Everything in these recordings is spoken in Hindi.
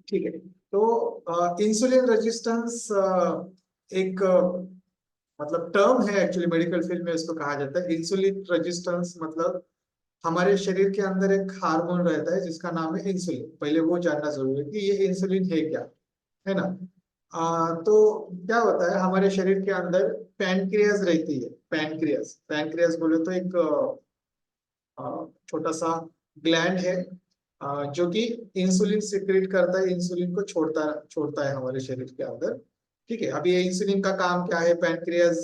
ठीक है। तो इंसुलिन रेजिस्टेंस एक मतलब टर्म है, एक्चुअली मेडिकल फील्ड में इसको कहा जाता है इंसुलिन रेजिस्टेंस। मतलब हमारे शरीर के अंदर एक हार्मोन रहता है जिसका नाम है इंसुलिन। पहले वो जानना जरूरी है कि ये इंसुलिन है क्या, है ना। तो क्या होता है हमारे शरीर के अंदर पैनक्रियाज रहती है। पैनक्रियाज पैनक्रियाज बोले तो एक छोटा सा ग्लैंड है जो कि इंसुलिन सिक्रेट करता है, इंसुलिन को छोड़ता छोड़ता है हमारे शरीर के अंदर। ठीक है, अब ये इंसुलिन का काम क्या है, पैनक्रियाज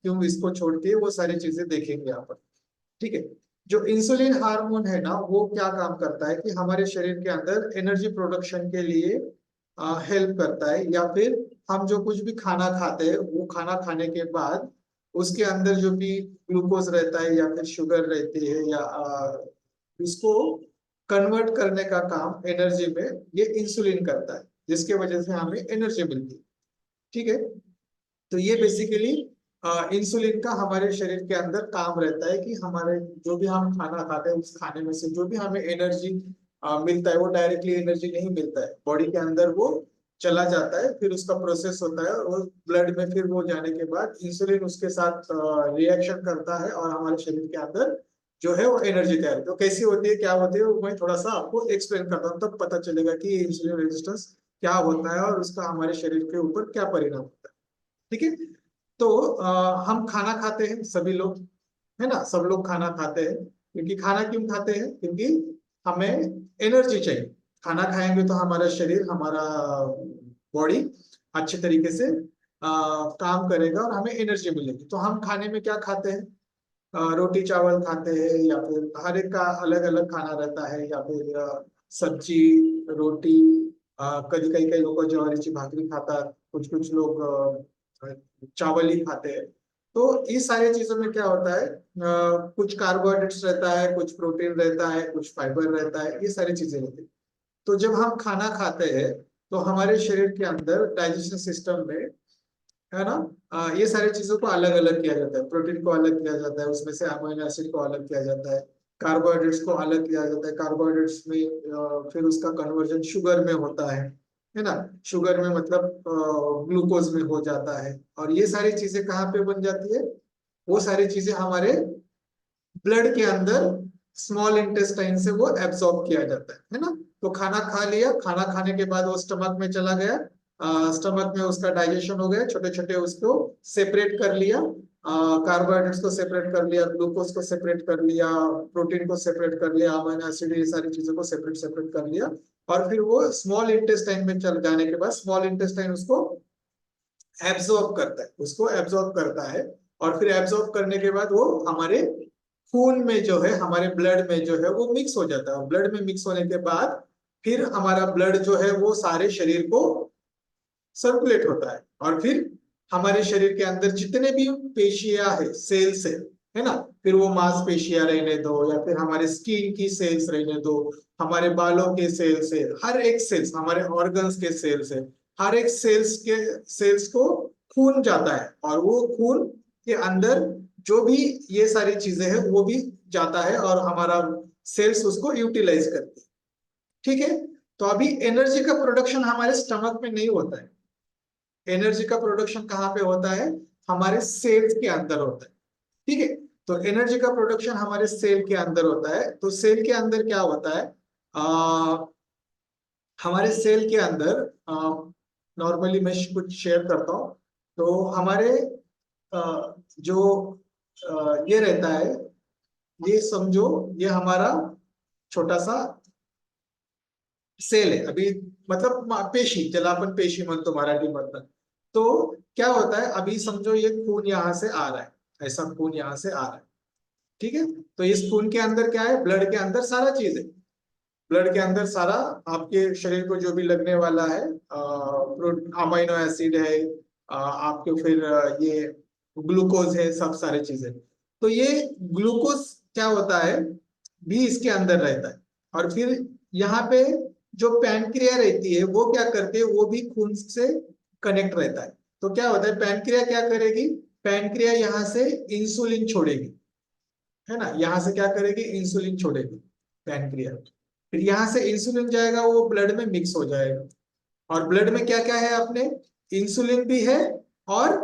क्यों इसको छोड़ती है, वो सारी चीजें देखेंगे यहाँ पर। ठीक है, जो इंसुलिन हार्मोन है ना वो क्या काम करता है कि हमारे शरीर के अंदर एनर्जी प्रोडक्शन के लिए हेल्प करता है। या फिर हम जो कुछ भी खाना खाते हैं वो खाना खाने के बाद उसके अंदर जो भी ग्लूकोज रहता है या फिर शुगर रहती है या उसको कन्वर्ट करने का काम एनर्जी में ये इंसुलिन करता है, जिसके वजह से हमें एनर्जी मिलती है। ठीक है, तो ये बेसिकली इंसुलिन का हमारे शरीर के अंदर काम रहता है कि हमारे जो भी हम खाना खाते हैं उस खाने में से जो भी हमें एनर्जी मिलता है वो डायरेक्टली एनर्जी नहीं मिलता है, बॉडी के अंदर वो चला जाता है, फिर उसका प्रोसेस होता है और ब्लड में फिर वो जाने के बाद इंसुलिन उसके साथ रिएक्शन करता है और हमारे शरीर के अंदर जो है वो एनर्जी तैयार। तो कैसी होती है क्या होती है वो मैं थोड़ा सा आपको एक्सप्लेन करता हूँ, तब पता चलेगा कि इंसुलिन रेजिस्टेंस क्या होता है और उसका हमारे शरीर के ऊपर क्या परिणाम होता है। ठीक है, तो हम खाना खाते हैं सभी लोग, है ना, सब लोग खाना खाते हैं। क्योंकि खाना क्यों खाते हैं, क्योंकि हमें एनर्जी चाहिए। खाना खाएंगे तो हमारा शरीर, हमारा बॉडी अच्छे तरीके से काम करेगा और हमें एनर्जी मिलेगी। तो हम खाने में क्या खाते हैं, रोटी चावल खाते हैं या फिर हर एक का अलग अलग खाना रहता है, या फिर सब्जी रोटी, कभी कई कई लोग ज्वारीची भाकरी खाता, कुछ कुछ लोग चावल ही खाते हैं। तो इस सारी चीजों में क्या होता है, कुछ कार्बोहाइड्रेट्स रहता है, कुछ प्रोटीन रहता है, कुछ फाइबर रहता है, ये सारी चीजें रहती है। तो जब हम खाना खाते हैं तो हमारे शरीर के अंदर डाइजेशन सिस्टम में, है ना, ये सारी चीजों को अलग अलग किया जाता है। प्रोटीन को अलग किया जाता है, उसमें से अमीनो एसिड को अलग किया जाता है, कार्बोहाइड्रेट्स को अलग किया जाता है। कार्बोहाइड्रेट्स में फिर उसका कन्वर्जन शुगर में होता है ना। शुगर में मतलब ग्लूकोज में हो जाता है। और ये सारी चीजें कहाँ पे बन जाती है, वो सारी चीजें हमारे ब्लड के अंदर स्मॉल इंटेस्टाइन से वो एब्सॉर्ब किया जाता है ना। तो खाना खा लिया, खाना खाने के बाद वो स्टमक में चला गया, स्टमक में उसका डाइजेशन हो गया, छोटे छोटे उसको सेपरेट कर लिया, कार्बोहाइड्रेट्स को सेपरेट कर लिया, ग्लूकोज को सेपरेट कर लिया, प्रोटीन को सेपरेट कर लिया, अमीनो एसिड, ये सारी चीजों को सेपरेट सेपरेट कर लिया। और फिर वो स्मॉल इंटेस्टाइन में चल जाने के बाद स्मॉल इंटेस्टाइन उसको एब्सॉर्ब करता है, उसको एब्सॉर्ब करता है। और फिर एब्सॉर्ब करने के बाद वो हमारे खून में जो है, हमारे ब्लड में जो है वो मिक्स हो जाता है। और ब्लड में मिक्स होने के बाद फिर हमारा ब्लड जो है वो सारे शरीर को सर्कुलेट होता है। और फिर हमारे शरीर के अंदर जितने भी पेशियां है, सेल्स है ना, फिर वो मांसपेशियां रहने दो या फिर हमारे स्किन की सेल्स रहने दो, हमारे बालों के सेल्स है, हर एक सेल्स, हमारे ऑर्गन्स के सेल्स है, हर एक सेल्स को खून जाता है। और वो खून के अंदर जो भी ये सारी चीजें हैं वो भी जाता है और हमारा सेल्स उसको यूटिलाइज करते हैं। ठीक है, तो अभी एनर्जी का प्रोडक्शन हमारे स्टमक में नहीं होता है। एनर्जी का प्रोडक्शन कहाँ पे होता है, हमारे सेल्स के अंदर होता है। ठीक है, तो एनर्जी का प्रोडक्शन हमारे सेल के अंदर होता है। तो सेल के अंदर क्या होता है, हमारे सेल के अंदर नॉर्मली मैं कुछ शेयर करता हूँ। तो हमारे जो ये रहता है, ये समझो ये हमारा छोटा सा सेल है अभी, मतलब पेशी, चला अपन पेशी म्हणतो मराठी मतलब। तो क्या होता है, अभी समझो ये खून यहाँ से आ रहा है, ऐसा खून यहाँ से आ रहा है। ठीक है, तो इस खून के अंदर क्या है, ब्लड के अंदर सारा चीज है। ब्लड के अंदर सारा आपके शरीर को जो भी लगने वाला है, अमीनो एसिड है, आपके फिर ये ग्लूकोज है, सब सारी चीजें। तो ये ग्लूकोज क्या होता है, भी इसके अंदर रहता है। और फिर यहाँ पे जो पैनक्रिया रहती है वो क्या करती है, वो भी खून से कनेक्ट रहता है। तो क्या होता है, पैनक्रिया क्या करेगी, पैनक्रिया यहाँ से इंसुलिन छोड़ेगी, है ना, यहाँ से क्या करेगी, इंसुलिन छोड़ेगी पैनक्रिया। फिर यहाँ से इंसुलिन जाएगा, वो ब्लड में मिक्स हो जाएगा। और ब्लड में क्या क्या है अपने, इंसुलिन भी है और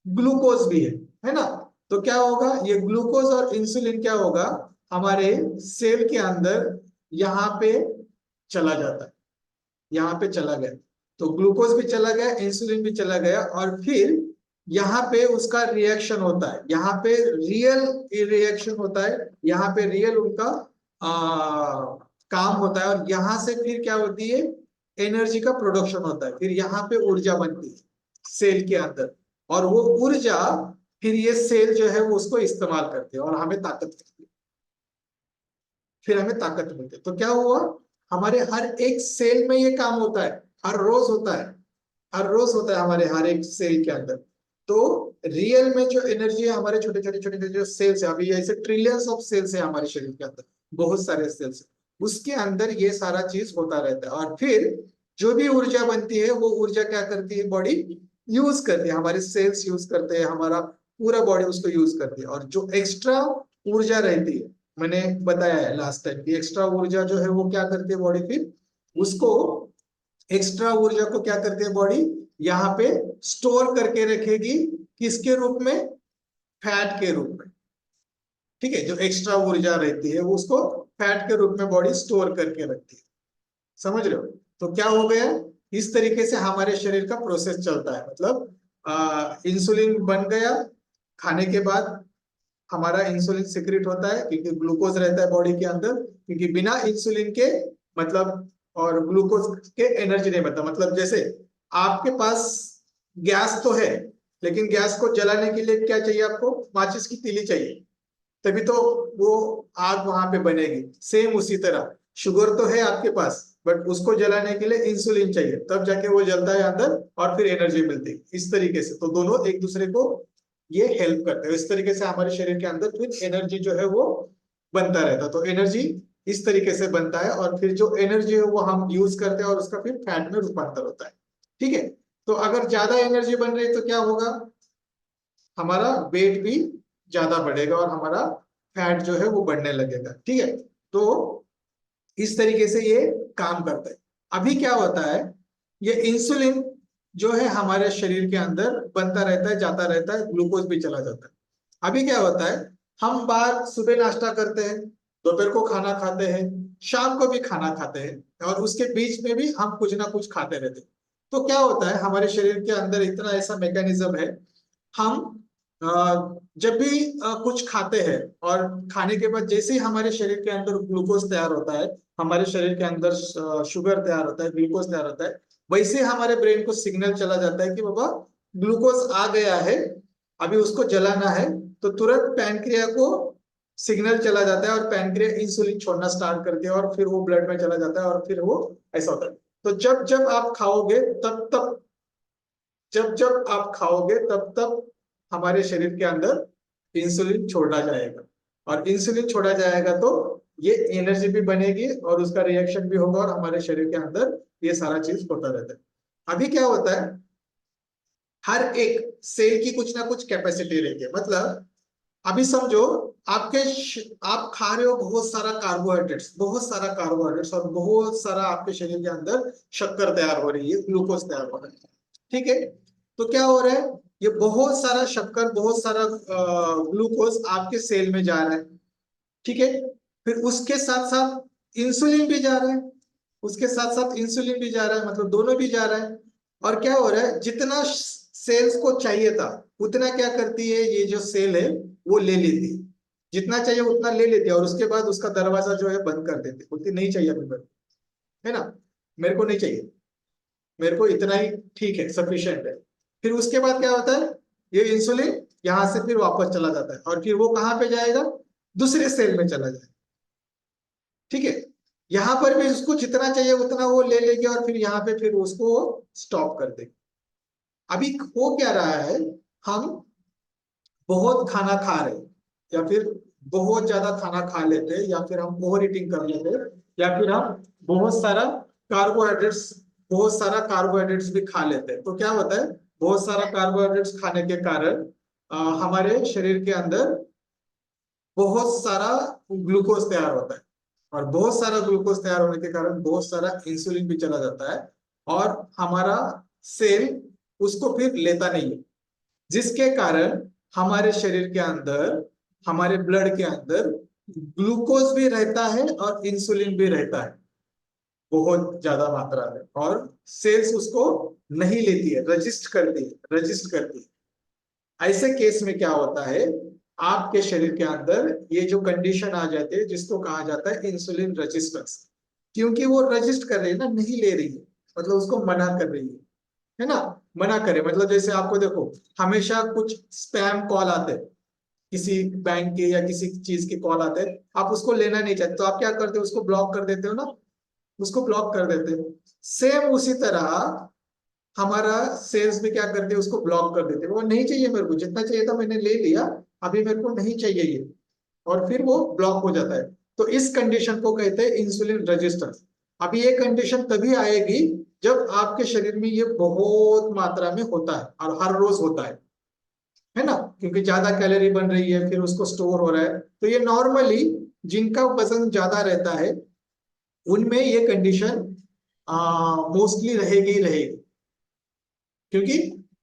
ग्लूकोज भी है ना। तो क्या होगा, ये ग्लूकोज और इंसुलिन क्या होगा, हमारे सेल के अंदर यहाँ पे चला जाता है, यहाँ पे चला गया। तो ग्लूकोज भी चला गया, इंसुलिन भी चला गया, और फिर यहाँ पे उसका रिएक्शन होता है, यहाँ पे रियल रिएक्शन होता है, यहाँ पे रियल उनका काम होता है, और यहाँ से फिर क्या होती है, एनर्जी का प्रोडक्शन होता है, फिर यहाँ पे ऊर्जा बनती है सेल के अंदर, और वो ऊर्जा फिर ये सेल जो है वो उसको इस्तेमाल करते हैं और हमें ताकत मिलती है, फिर हमें ताकत मिलती है। तो क्या हुआ, हमारे हर एक सेल में ये काम होता है, हर रोज होता है, हर रोज होता है हमारे हर एक सेल के अंदर। तो रियल में जो एनर्जी है हमारे छोटे छोटे छोटे छोटे जो सेल्स है, अभी ऐसे ट्रिलियंस ऑफ सेल्स है हमारे शरीर के अंदर, बहुत सारे सेल्स, उसके अंदर ये सारा चीज होता रहता है। और फिर जो भी ऊर्जा बनती है वो ऊर्जा क्या करती है, बॉडी यूज करती है, हमारे सेल्स यूज करते हैं, हमारा पूरा बॉडी उसको यूज करती है। और जो एक्स्ट्रा ऊर्जा रहती है, मैंने बताया है लास्ट टाइम कि एक्स्ट्रा ऊर्जा जो है वो क्या करती है बॉडी, फिर उसको एक्स्ट्रा ऊर्जा को क्या करती है बॉडी, यहाँ पे स्टोर करके रखेगी, किसके रूप में, फैट के रूप में। ठीक है, जो एक्स्ट्रा ऊर्जा रहती है वो उसको फैट के रूप में बॉडी स्टोर करके रखती है, समझ रहे हो। तो क्या हो गया, इस तरीके से हमारे शरीर का प्रोसेस चलता है। मतलब इंसुलिन बन गया, खाने के बाद हमारा इंसुलिन सिक्रेट होता है, क्योंकि ग्लूकोज रहता है बॉडी के अंदर, क्योंकि बिना इंसुलिन के मतलब और ग्लूकोज के एनर्जी नहीं बनता। मतलब जैसे आपके पास गैस तो है, लेकिन गैस को जलाने के लिए क्या चाहिए आपको, माचिस की तीली चाहिए, तभी तो वो आग वहां पे बनेगी। सेम उसी तरह शुगर तो है आपके पास, बट उसको जलाने के लिए इंसुलिन चाहिए, तब जाके वो जलता है अंदर और फिर एनर्जी मिलती है। इस तरीके से तो दोनों एक दूसरे को ये हेल्प करते हैं। इस तरीके से हमारे शरीर के अंदर फिर एनर्जी जो है वो बनता रहता है। तो एनर्जी इस तरीके से बनता है, और फिर जो एनर्जी है वो हम यूज करते हैं और उसका फिर फैट में रूपांतर होता है। ठीक है, तो अगर ज्यादा एनर्जी बन रही है तो क्या होगा, हमारा वेट भी ज्यादा बढ़ेगा और हमारा फैट जो है वो बढ़ने लगेगा। ठीक है, तो इस तरीके से ये काम करता है। अभी क्या होता है, ये इंसुलिन जो है हमारे शरीर के अंदर बनता रहता है, जाता रहता है, ग्लूकोज भी चला जाता है। अभी क्या होता है, हम बाहर सुबह नाश्ता करते हैं, दोपहर को खाना खाते हैं, शाम को भी खाना खाते हैं, और उसके बीच में भी हम कुछ ना कुछ खाते रहते हैं। तो क्या होता है, हमारे शरीर के अंदर इतना ऐसा मैकेनिज्म है, हम जब भी कुछ खाते हैं और खाने के बाद जैसे ही हमारे शरीर के अंदर ग्लूकोज तैयार होता है, हमारे शरीर के अंदर शुगर तैयार होता है, ग्लूकोज तैयार होता है, वैसे ही हमारे ब्रेन को सिग्नल चला जाता है कि बाबा ग्लूकोज आ गया है, अभी उसको जलाना है। तो तुरंत पैनक्रिया को सिग्नल चला जाता है और पैनक्रिया इंसुलिन छोड़ना स्टार्ट करती है, और फिर वो ब्लड में चला जाता है, और फिर वो ऐसा होता है। तो जब जब आप खाओगे तब तब जब जब आप खाओगे तब तब हमारे शरीर के अंदर इंसुलिन छोड़ा जाएगा, और इंसुलिन छोड़ा जाएगा तो ये एनर्जी भी बनेगी और उसका रिएक्शन भी होगा, और हमारे शरीर के अंदर ये सारा चीज होता रहता है। अभी क्या होता है, हर एक सेल की कुछ ना कुछ कैपेसिटी रहती है। मतलब अभी समझो, आप खा रहे हो बहुत सारा कार्बोहाइड्रेट्स, बहुत सारा कार्बोहाइड्रेट्स, और बहुत सारा आपके शरीर के अंदर शक्कर तैयार हो रही है, ग्लूकोज तैयार हो रहा है। ठीक है, तो क्या हो रहा है, ये बहुत सारा शक्कर, बहुत सारा ग्लूकोज आपके सेल में जा रहा है। ठीक है, फिर उसके साथ साथ इंसुलिन भी जा रहा है, उसके साथ साथ इंसुलिन भी जा रहा है, मतलब दोनों भी जा रहा है। और क्या हो रहा है, जितना सेल्स को चाहिए था उतना क्या करती है, ये जो सेल है वो ले लेती है, जितना चाहिए उतना ले लेती है, और उसके बाद उसका दरवाजा जो है बंद कर देती है, बोलती नहीं चाहिए अभी मेरे को, है ना, मेरे को नहीं चाहिए, मेरे को इतना ही ठीक है, सफिशिएंट है। फिर उसके बाद क्या होता है, ये इंसुलिन यहां से फिर वापस चला जाता है, और फिर वो कहाँ पे जाएगा, दूसरे सेल में चला जाएगा। ठीक है, यहां पर भी उसको जितना चाहिए उतना वो ले लेगी, और फिर यहाँ पे फिर उसको स्टॉप कर देगी। अभी हो क्या रहा है, हम बहुत खाना खा रहे हैं, या फिर बहुत ज्यादा खाना खा लेते हैं, या फिर हम ओवर ईटिंग कर लेते हैं, या फिर हम बहुत सारा कार्बोहाइड्रेट्स बहुत सारा कार्बोहाइड्रेट्स भी खा लेते हैं। तो क्या होता है, बहुत सारा कार्बोहाइड्रेट्स खाने के कारण हमारे शरीर के अंदर बहुत सारा ग्लूकोज तैयार होता है। और बहुत सारा ग्लूकोज तैयार होने के कारण बहुत सारा इंसुलिन भी चला जाता है, और हमारा सेल उसको फिर लेता नहीं है, जिसके कारण हमारे शरीर के अंदर, हमारे ब्लड के अंदर ग्लूकोज भी रहता है और इंसुलिन भी रहता है बहुत ज्यादा मात्रा में, और सेल्स उसको नहीं लेती है, रजिस्ट करती है। ऐसे केस में क्या होता है, आपके शरीर के अंदर ये जो कंडीशन आ जाती है जिसको कहा जाता है इंसुलिन रेजिस्टेंस, क्योंकि वो रजिस्ट कर रही है ना, नहीं ले रही है, मतलब उसको मना कर रही है ना। मना करे मतलब जैसे आपको देखो, हमेशा कुछ स्पैम कॉल आते हैं, किसी बैंक के या किसी चीज के कॉल आते हैं, आप उसको लेना नहीं चाहते तो आप क्या करते हो, उसको ब्लॉक कर देते हो ना, उसको ब्लॉक कर देते हो। सेम उसी तरह हमारा सेल्स भी क्या करते हैं, उसको ब्लॉक कर देते हैं, वो नहीं चाहिए मेरे को, जितना चाहिए था मैंने ले लिया, अभी मेरे को नहीं चाहिए ये, और फिर वो ब्लॉक हो जाता है। तो इस कंडीशन को कहते हैं इंसुलिन रेजिस्टेंस। अभी ये कंडीशन तभी आएगी जब आपके शरीर में ये बहुत मात्रा में होता है और हर रोज होता है ना, क्योंकि ज्यादा कैलोरी बन रही है, फिर उसको स्टोर हो रहा है। तो ये नॉर्मली जिनका वजन ज्यादा रहता है उनमें ये कंडीशन मोस्टली रहेगी ही रहेगी, क्योंकि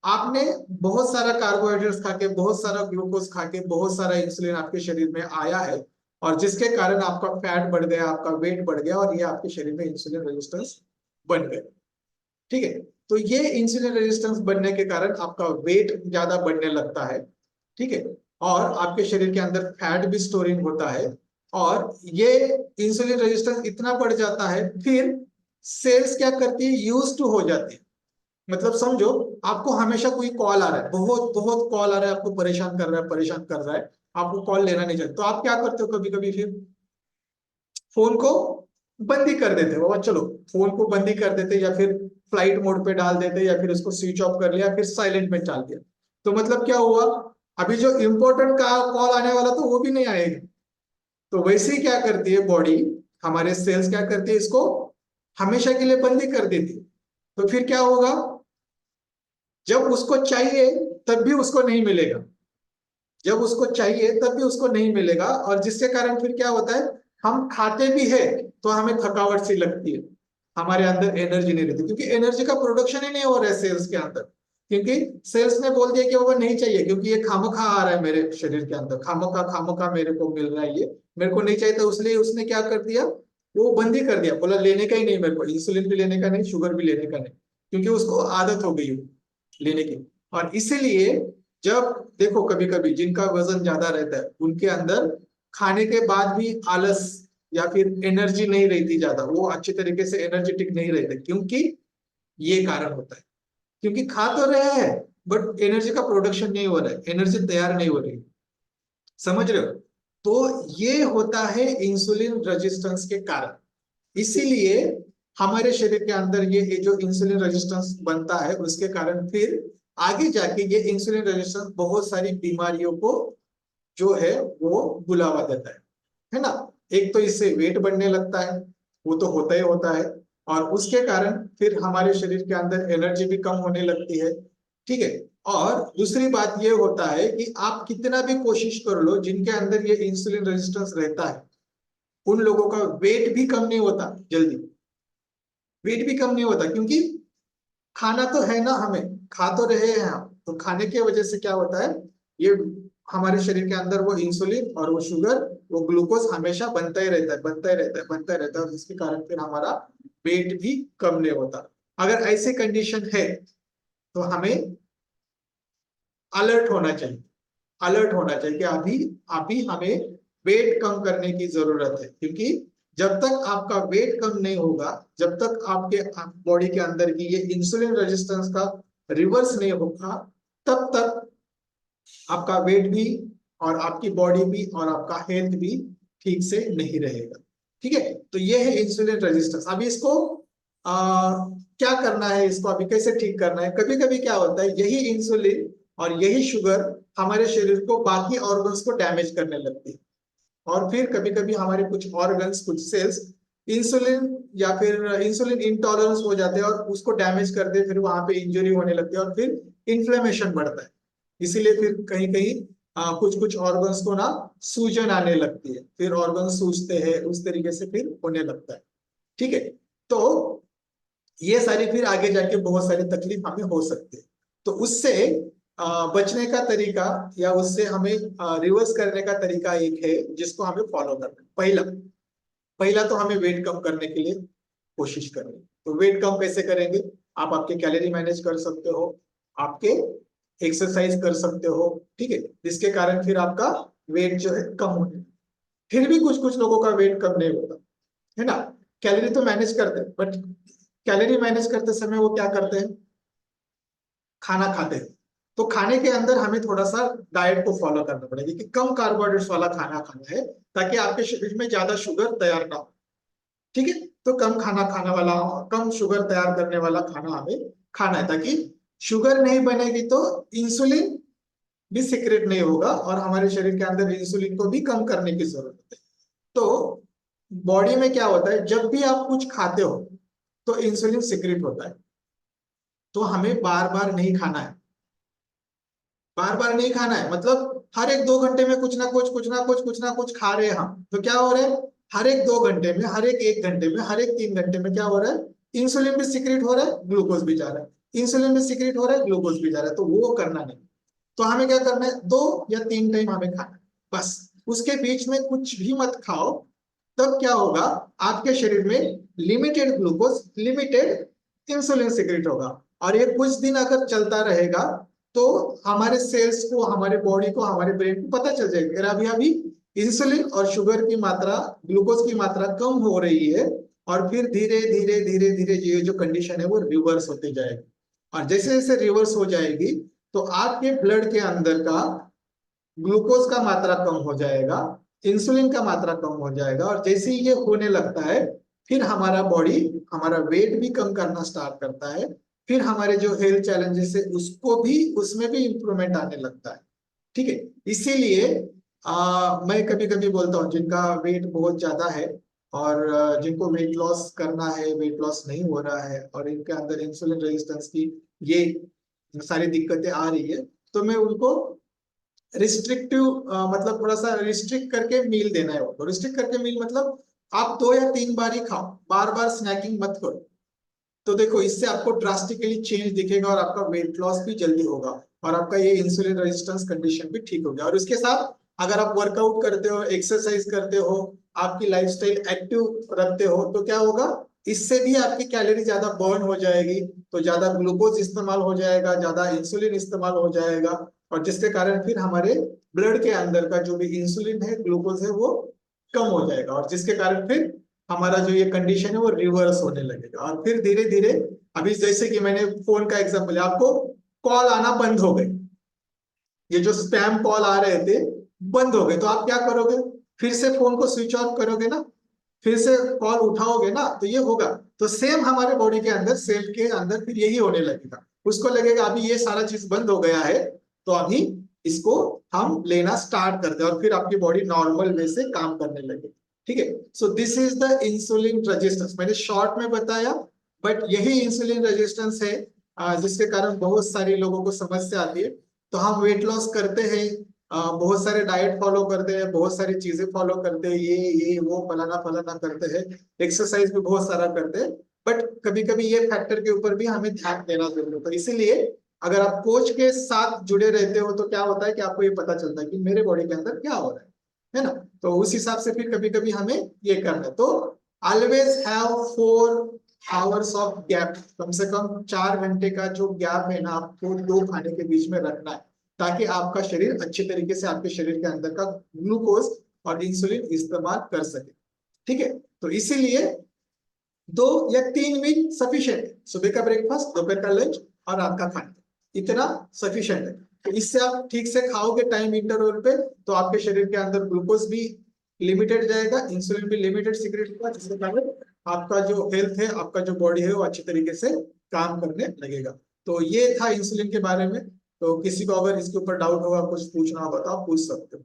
आपने बहुत सारा कार्बोहाइड्रेट्स खा के, बहुत सारा ग्लूकोज खा के, बहुत सारा इंसुलिन आपके शरीर में आया है, और जिसके कारण आपका फैट बढ़ गया, आपका वेट बढ़ गया, और ये आपके शरीर में इंसुलिन रेजिस्टेंस बन गए। ठीक है, तो ये इंसुलिन रेजिस्टेंस बनने के कारण आपका वेट ज्यादा बढ़ने लगता है। ठीक है, और आपके शरीर के अंदर फैट भी स्टोरिंग होता है, और ये इंसुलिन रेजिस्टेंस इतना बढ़ जाता है, फिर सेल्स क्या करती है, यूज टू हो जाती है। मतलब समझो, आपको हमेशा कोई कॉल आ रहा है, बहुत बहुत कॉल आ रहा है, आपको परेशान कर रहा है, परेशान कर रहा है, आपको कॉल लेना नहीं चाहिए, तो आप क्या करते हो, कभी कभी फिर फोन को बंद ही कर देते हो, और चलो फोन को बंद ही कर देते, या फिर फ्लाइट मोड पे डाल देते, या फिर उसको स्विच ऑफ कर लिया, फिर साइलेंट में डाल दिया। तो मतलब क्या हुआ, अभी जो इंपॉर्टेंट का कॉल आने वाला था वो भी नहीं आएगा। तो वैसे ही क्या करती है बॉडी, हमारे सेल्स क्या करती है, इसको हमेशा के लिए बंद ही कर देती है। तो फिर क्या होगा, जब उसको चाहिए तब भी उसको नहीं मिलेगा, जब उसको चाहिए तब भी उसको नहीं मिलेगा, और जिसके कारण फिर क्या होता है, हम खाते भी है तो हमें थकावट सी लगती है, हमारे अंदर एनर्जी नहीं रहती, क्योंकि एनर्जी का प्रोडक्शन ही नहीं हो रहा है सेल्स के अंदर, क्योंकि सेल्स ने बोल दिया कि वो नहीं चाहिए, क्योंकि ये खामखा आ रहा है मेरे शरीर के अंदर, खामखा खामखा मेरे को मिल रहा है, ये मेरे को नहीं चाहिए, तो इसलिए उसने क्या कर दिया, वो बंद ही कर दिया, बोला लेने का ही नहीं मेरे को, इंसुलिन भी लेने का नहीं, शुगर भी लेने का नहीं, क्योंकि उसको आदत हो गई लेने की। और इसीलिए जब देखो, कभी कभी जिनका वजन ज्यादा रहता है उनके अंदर खाने के बाद भी आलस या फिर एनर्जी नहीं रहती ज्यादा, वो अच्छी तरीके से एनर्जेटिक नहीं रहते, क्योंकि ये कारण होता है, क्योंकि खा तो रहे हैं बट एनर्जी का प्रोडक्शन नहीं हो रहा है, एनर्जी तैयार नहीं हो रही, समझ रहे हो। तो ये होता है इंसुलिन रेजिस्टेंस के कारण। इसीलिए हमारे शरीर के अंदर ये जो इंसुलिन रेजिस्टेंस बनता है, उसके कारण फिर आगे जाके ये इंसुलिन रेजिस्टेंस बहुत सारी बीमारियों को जो है वो बुलावा देता है ना। एक तो इससे वेट बढ़ने लगता है, वो तो होता ही होता है, और उसके कारण फिर हमारे शरीर के अंदर एनर्जी भी कम होने लगती है। ठीक है, और दूसरी बात ये होता है कि आप कितना भी कोशिश कर लो, जिनके अंदर ये इंसुलिन रेजिस्टेंस रहता है उन लोगों का वेट भी कम नहीं होता जल्दी, वेट भी कम नहीं होता, क्योंकि खाना तो है ना, हमें खा तो रहे हैं हम, तो खाने की वजह से क्या होता है, ये हमारे शरीर के अंदर वो इंसुलिन और वो शुगर, वो ग्लूकोज हमेशा बनता ही रहता है, बनता ही रहता है, बनता ही रहता है, और जिसके कारण फिर हमारा वेट भी कम नहीं होता। अगर ऐसी कंडीशन है तो हमें अलर्ट होना चाहिए, अलर्ट होना चाहिए कि अभी अभी हमें वेट कम करने की जरूरत है, क्योंकि जब तक आपका वेट कम नहीं होगा, जब तक आपके बॉडी के अंदर की ये इंसुलिन रेजिस्टेंस का रिवर्स नहीं होगा, तब तक आपका वेट भी और आपकी बॉडी भी और आपका हेल्थ भी ठीक से नहीं रहेगा। ठीक है, तो ये है इंसुलिन रेजिस्टेंस। अभी इसको क्या करना है, इसको अभी कैसे ठीक करना है। कभी कभी क्या होता है, यही इंसुलिन और यही शुगर हमारे शरीर को बाकी ऑर्गन्स को डैमेज करने लगती है, और फिर कभी कभी हमारे कुछ ऑर्गन्स, कुछ सेल्स इंसुलिन या फिर इंसुलिन इंटॉलरेंस हो जाते हैं और उसको डैमेज करते हैं, फिर वहां पे इंजरी होने लगती है और फिर इन्फ्लेमेशन बढ़ता है। इसीलिए फिर कहीं कहीं कुछ कुछ ऑर्गन्स को ना सूजन आने लगती है, फिर ऑर्गन सूजते हैं, उस तरीके से फिर होने लगता है। ठीक है, तो ये सारी फिर आगे जाके बहुत सारी तकलीफ हमें हो सकती है। तो उससे बचने का तरीका या उससे हमें रिवर्स करने का तरीका एक है जिसको हमें फॉलो करना है। पहला पहला तो हमें वेट कम करने के लिए कोशिश करनी है। तो वेट कम कैसे करेंगे? आप आपके कैलोरी मैनेज कर सकते हो, आपके एक्सरसाइज कर सकते हो, ठीक है, जिसके कारण फिर आपका वेट जो है कम होने। फिर भी कुछ कुछ लोगों का वेट कम नहीं होता है ना। कैलोरी तो मैनेज करते हैं, बट कैलोरी मैनेज करते समय वो क्या करते हैं? खाना खाते हैं। तो खाने के अंदर हमें थोड़ा सा डाइट को फॉलो करना पड़ेगा कि कम कार्बोहाइड्रेट्स वाला खाना खाना है, ताकि आपके शरीर में ज्यादा शुगर तैयार ना हो। ठीक है, तो कम खाना खाने वाला, कम शुगर तैयार करने वाला खाना हमें खाना है, ताकि शुगर नहीं बनेगी तो इंसुलिन भी सिक्रेट नहीं होगा और हमारे शरीर के अंदर इंसुलिन को भी कम करने की जरूरत है। तो बॉडी में क्या होता है, जब भी आप कुछ खाते हो तो इंसुलिन सिक्रेट होता है। तो हमें बार बार नहीं खाना है, बार बार नहीं खाना है, मतलब हर एक 2 घंटे में कुछ ना कुछ कुछ ना कुछ कुछ ना कुछ खा रहे हैं हम, तो क्या हो रहा है, हर एक 2 घंटे में, हर एक 1 घंटे में, हर एक 3 घंटे में क्या हो रहा है, इंसुलिन भी सिक्रेट हो रहा है, ग्लूकोज भी जा रहा है, इंसुलिन भी सिक्रेट हो रहा है, ग्लूकोज भी जा रहा है। तो वो करना नहीं। तो हमें क्या करना है, 2 या 3 टाइम हमें खाना है, बस। उसके बीच में कुछ भी मत खाओ। तब क्या होगा, आपके शरीर में limited glucose, limited insulin secrete होगा। और ये कुछ दिन अगर चलता रहेगा तो हमारे सेल्स को, हमारे बॉडी को, हमारे ब्रेन को पता चल जाएगा अभी अभी इंसुलिन और शुगर की मात्रा, ग्लूकोज की मात्रा कम हो रही है। और फिर धीरे धीरे धीरे धीरे ये जो कंडीशन है वो रिवर्स होती जाएगी। और जैसे जैसे रिवर्स हो जाएगी तो आपके ब्लड के अंदर का ग्लूकोज का मात्रा कम हो जाएगा, इंसुलिन का मात्रा कम हो जाएगा। और जैसे ही ये होने लगता है, फिर हमारा बॉडी हमारा वेट भी कम करना स्टार्ट करता है। फिर हमारे जो हेल्थ चैलेंजेस है उसको भी, उसमें भी इंप्रूवमेंट आने लगता है। ठीक है, इसीलिए मैं कभी कभी बोलता हूँ जिनका वेट बहुत ज्यादा है और जिनको वेट लॉस करना है, वेट लॉस नहीं हो रहा है और इनके अंदर इंसुलिन रेजिस्टेंस की ये सारी दिक्कतें आ रही है, तो मैं उनको रिस्ट्रिक्टिव, मतलब थोड़ा सा रिस्ट्रिक्ट करके मील देना है उनको। रिस्ट्रिक्ट करके मील मतलब आप 2 या 3 बार ही खाओ, बार बार स्नैकिंग मत करो। तो देखो, इससे आपको ड्रास्टिकली चेंज दिखेगा और आपका वेट लॉस भी जल्दी होगा और आपका ये इंसुलिन रेजिस्टेंस कंडीशन भी ठीक हो गया। और उसके साथ अगर आप वर्कआउट करते हो, एक्सरसाइज करते हो, आपकी लाइफस्टाइल एक्टिव रखते हो, तो क्या होगा, इससे भी आपकी कैलोरी ज्यादा बर्न हो जाएगी, तो ज्यादा ग्लूकोज इस्तेमाल हो जाएगा, ज्यादा इंसुलिन इस्तेमाल हो जाएगा। और जिसके कारण फिर हमारे ब्लड के अंदर का जो भी इंसुलिन है, ग्लूकोज है, वो कम हो जाएगा। और जिसके कारण फिर हमारा जो ये कंडीशन है वो रिवर्स होने लगेगा। और फिर धीरे धीरे, अभी जैसे कि मैंने फोन का एग्जांपल, आपको कॉल आना बंद हो गए, ये जो स्पैम कॉल आ रहे थे बंद हो गए, तो आप क्या करोगे, फिर से फोन को स्विच ऑफ करोगे ना, फिर से कॉल उठाओगे ना, तो ये होगा। तो सेम हमारे बॉडी के अंदर, सेल के अंदर फिर यही होने लगेगा। उसको लगेगा अभी ये सारा चीज बंद हो गया है, तो अभी इसको हम लेना स्टार्ट करते हैं और फिर आपकी बॉडी नॉर्मल वे से काम करने लगे। ठीक है, so this is the insulin resistance. मैंने शॉर्ट में बताया, बट यही इंसुलिन रेजिस्टेंस है जिसके कारण बहुत सारे लोगों को समस्या आती है। तो हम वेट लॉस करते हैं, बहुत सारे डाइट फॉलो करते हैं, बहुत सारी चीजें फॉलो करते हैं, ये वो फलाना फलाना करते हैं, एक्सरसाइज भी बहुत सारा करते हैं। बट कभी कभी ये फैक्टर के ऊपर भी हमें ध्यान देना जरूरी होता है। इसीलिए अगर आप कोच के साथ जुड़े रहते हो तो क्या होता है कि आपको ये पता चलता है कि मेरे बॉडी के अंदर क्या हो रहा है ना। तो उस हिसाब से फिर कभी कभी हमें ये करना है। तो always have 4 hours of gap, कम से कम 4 घंटे का जो गैप है ना, आपको 2 खाने के बीच में रखना है, ताकि आपका शरीर अच्छे तरीके से आपके शरीर के अंदर का ग्लूकोज और इंसुलिन इस्तेमाल कर सके। ठीक है, तो इसीलिए 2 या 3 मील सफिशिएंट है। सुबह का ब्रेकफास्ट, दोपहर का लंच और रात का खाना, इतना सफिशिएंट है। तो इससे आप ठीक से खाओगे टाइम इंटरवल पे, तो आपके शरीर के अंदर ग्लूकोज भी लिमिटेड जाएगा, इंसुलिन भी लिमिटेड सिक्रेट होगा, जिसके कारण आपका जो हेल्थ है, आपका जो बॉडी है, वो अच्छे तरीके से काम करने लगेगा। तो ये था इंसुलिन के बारे में। तो किसी को अगर इसके ऊपर डाउट होगा, कुछ पूछना होगा तो आप पूछ सकते हो।